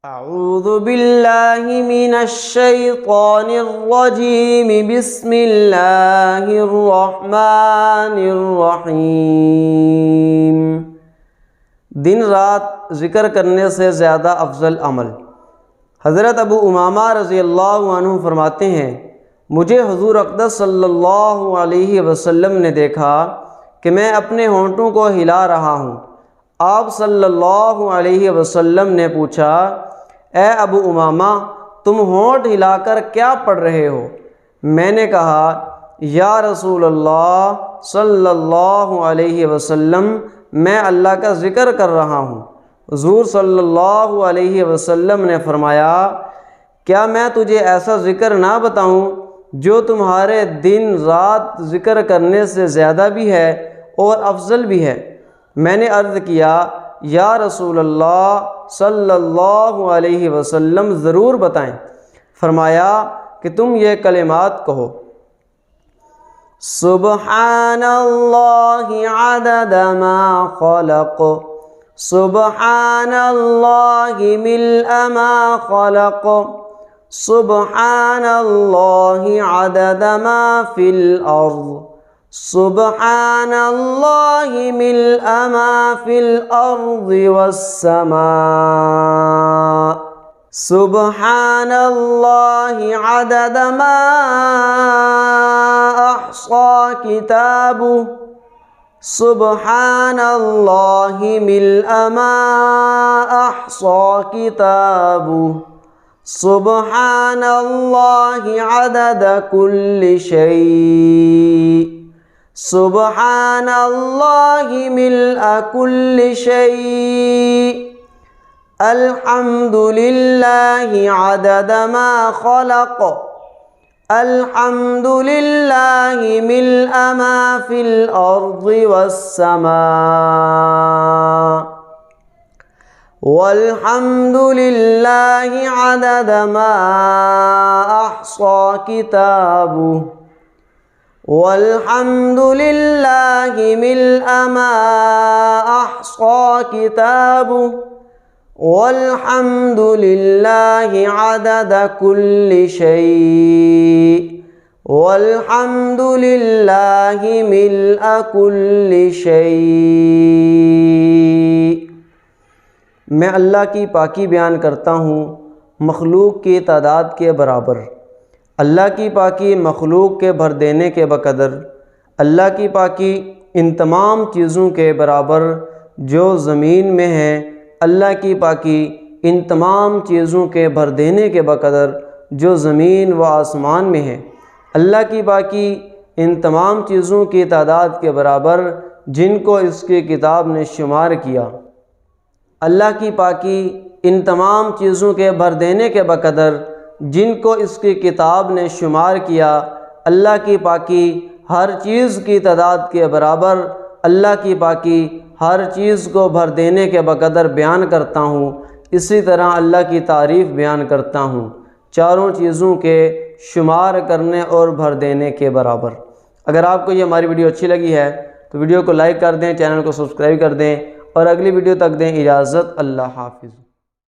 اعوذ باللہ من الشیطان الرجیم بسم اللہ الرحمن الرحیم۔ دن رات ذکر کرنے سے زیادہ افضل عمل۔ حضرت ابو امامہ رضی اللہ عنہ فرماتے ہیں، مجھے حضور اقدس صلی اللہ علیہ وسلم نے دیکھا کہ میں اپنے ہونٹوں کو ہلا رہا ہوں۔ آپ صلی اللہ علیہ وسلم نے پوچھا، اے ابو امامہ، تم ہونٹ ہلا کر کیا پڑھ رہے ہو؟ میں نے کہا، یا رسول اللہ صلی اللہ علیہ وسلم، میں اللہ کا ذکر کر رہا ہوں۔ حضور صلی اللہ علیہ وسلم نے فرمایا، کیا میں تجھے ایسا ذکر نہ بتاؤں جو تمہارے دن رات ذکر کرنے سے زیادہ بھی ہے اور افضل بھی ہے؟ میں نے عرض کیا، یا رسول اللہ صلی اللہ علیہ وسلم، ضرور بتائیں۔ فرمایا کہ تم یہ کلمات کہو، سبحان اللہ عدد ما خلق، سبحان اللہ ملء ما خلق، سبحان اللہ عدد ما فی الارض، سبحان اللہ ملء ما فی الارض والسماء، سبحان اللہ عدد ما احصى کتابہ، سبحان اللہ ملء ما احصى کتابہ، سبحان اللہ عدد کل شیء، سبحان اللہ ملء کل شیء، الحمد للہ عدد ما خلق، الحمد للہ ملء ما فی الارض والسماء، والحمد للہ عدد ما احصى کتابہ، والحمد للہ ملء ما احصى کتابہ، والحمد للہ عدد کل شیء، والحمد للہ ملء کل شیء۔ میں اللہ کی پاکی بیان کرتا ہوں مخلوق کی تعداد کے برابر، اللہ کی پاکی مخلوق کے بھر دینے کے بقدر، اللہ کی پاکی ان تمام چیزوں کے برابر جو زمین میں ہیں، اللہ کی پاکی ان تمام چیزوں کے بھر دینے کے بقدر جو زمین و آسمان میں ہیں، اللہ کی پاکی ان تمام چیزوں کی تعداد کے برابر جن کو اس کی کتاب نے شمار کیا، اللہ کی پاکی ان تمام چیزوں کے بھر دینے کے بقدر جن کو اس کی کتاب نے شمار کیا، اللہ کی پاکی ہر چیز کی تعداد کے برابر، اللہ کی پاکی ہر چیز کو بھر دینے کے بقدر بیان کرتا ہوں۔ اسی طرح اللہ کی تعریف بیان کرتا ہوں چاروں چیزوں کے شمار کرنے اور بھر دینے کے برابر۔ اگر آپ کو یہ ہماری ویڈیو اچھی لگی ہے تو ویڈیو کو لائک کر دیں، چینل کو سبسکرائب کر دیں، اور اگلی ویڈیو تک دیں اجازت۔ اللہ حافظ۔